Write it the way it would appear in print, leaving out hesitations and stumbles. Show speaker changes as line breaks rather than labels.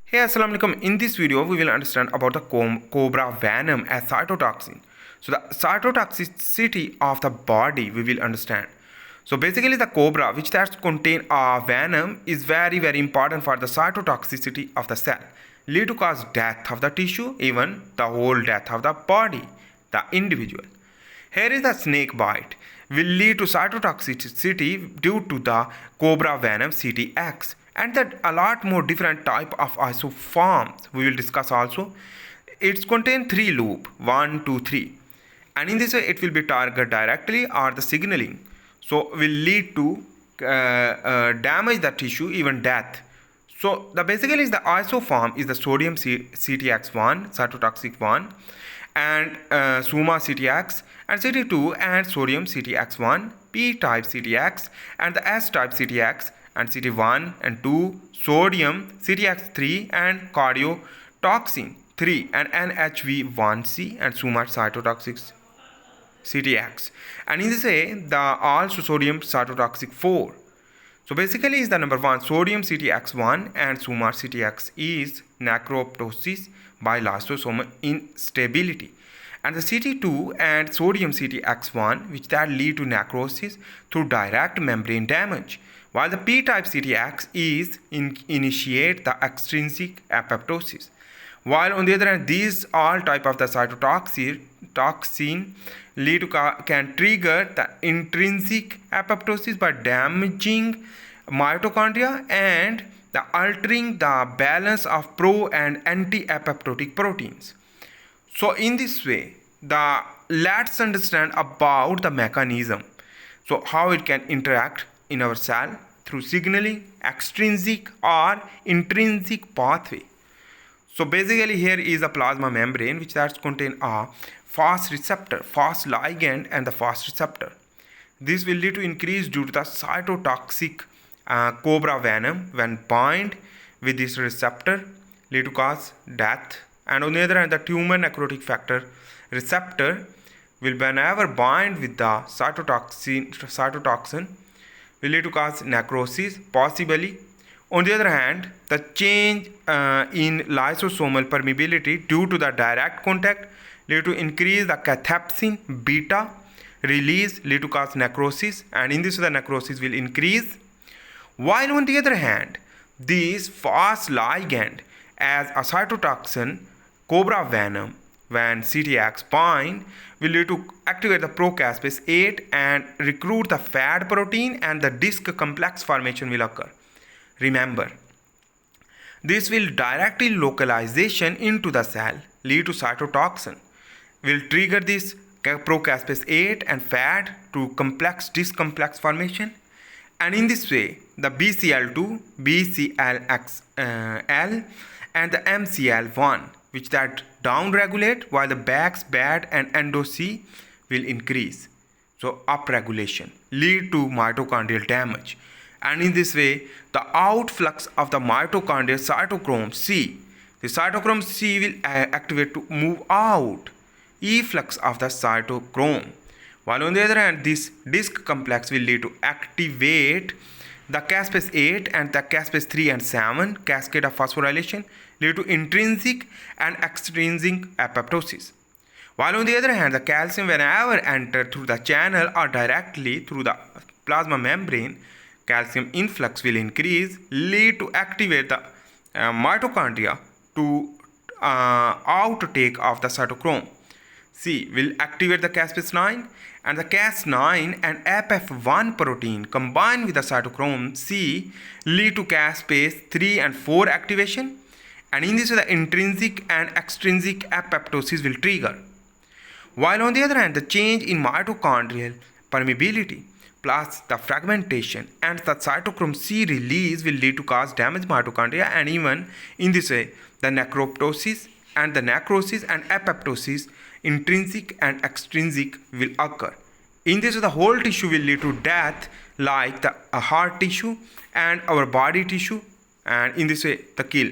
Hey, assalamu alaikum. In this video, we will understand about the cobra venom as cytotoxin. So the cytotoxicity of the body we will understand. So basically the cobra which that contain a venom is very important for the cytotoxicity of the cell. Lead to cause death of the tissue, even the whole death of the body, the individual. Here is the snake bite will lead to cytotoxicity due to the cobra venom CTX, and that a lot more different type of isoforms we will discuss also. It's contain three loop 1 2 3, and in this way it will be target directly or the signaling, so will lead to damage the tissue, even death. So the basically is the isoform is the sodium CTX1 cytotoxic 1, and suma CTX, and CT2 and sodium CTX1, P type CTX and the S type CTX, and CT1 and 2 sodium CTX3 and cardiotoxin 3 and NHV1C and suma cytotoxic CTX, and in this way the also sodium cytotoxic 4. So basically is the number 1 sodium CTX1 and suma CTX is necroptosis by lysosomal instability, and the CT2 and sodium CTX1 which that lead to necrosis through direct membrane damage, while the P-type CTX is initiate the extrinsic apoptosis. While on the other hand, these all type of the cytotoxin lead to can trigger the intrinsic apoptosis by damaging mitochondria and the altering the balance of pro and anti-apoptotic proteins. So in this way, let's understand about the mechanism. So how it can interact in our cell through signaling, extrinsic or intrinsic pathway. So basically here is a plasma membrane which that contain a fast receptor, fast ligand and the fast receptor. This will lead to increase due to the cytotoxic cobra venom when bind with this receptor lead to cause death, and on the other hand the tumor necrotic factor receptor will whenever bind with the cytotoxin will lead to cause necrosis possibly. On the other hand, the change in lysosomal permeability due to the direct contact lead to increase the cathepsin beta release lead to cause necrosis, and in this way the necrosis will increase. While on the other hand, this fast ligand as a cytotoxin cobra venom when CTX bind will lead to activate the procaspase 8 and recruit the fat protein, and the disc complex formation will occur. Remember, this will directly localization into the cell lead to cytotoxin will trigger this procaspase 8 and fat to disc complex formation, and in this way the BCL2, BCLXL and the MCL1 which that down regulate, while the BAX, BAD and endo-C will increase. So upregulation lead to mitochondrial damage, and in this way the outflux of the mitochondrial cytochrome C, the cytochrome C will activate to move out efflux of the cytochrome, while on the other hand this disc complex will lead to activate the caspase 8 and the caspase 3 and 7 cascade of phosphorylation lead to intrinsic and extrinsic apoptosis, while on the other hand the calcium whenever enter through the channel or directly through the plasma membrane, calcium influx will increase lead to activate the mitochondria to outtake of the cytochrome C will activate the caspase 9, and the Cas9 and FF1 protein combined with the cytochrome C lead to caspase 3 and 4 activation, and in this way the intrinsic and extrinsic apoptosis will trigger. While on the other hand the change in mitochondrial permeability plus the fragmentation and the cytochrome C release will lead to cause damaged mitochondria, and even in this way the necroptosis and the necrosis and apoptosis intrinsic and extrinsic will occur. In this way the whole tissue will lead to death like the heart tissue and our body tissue, and in this way the kill.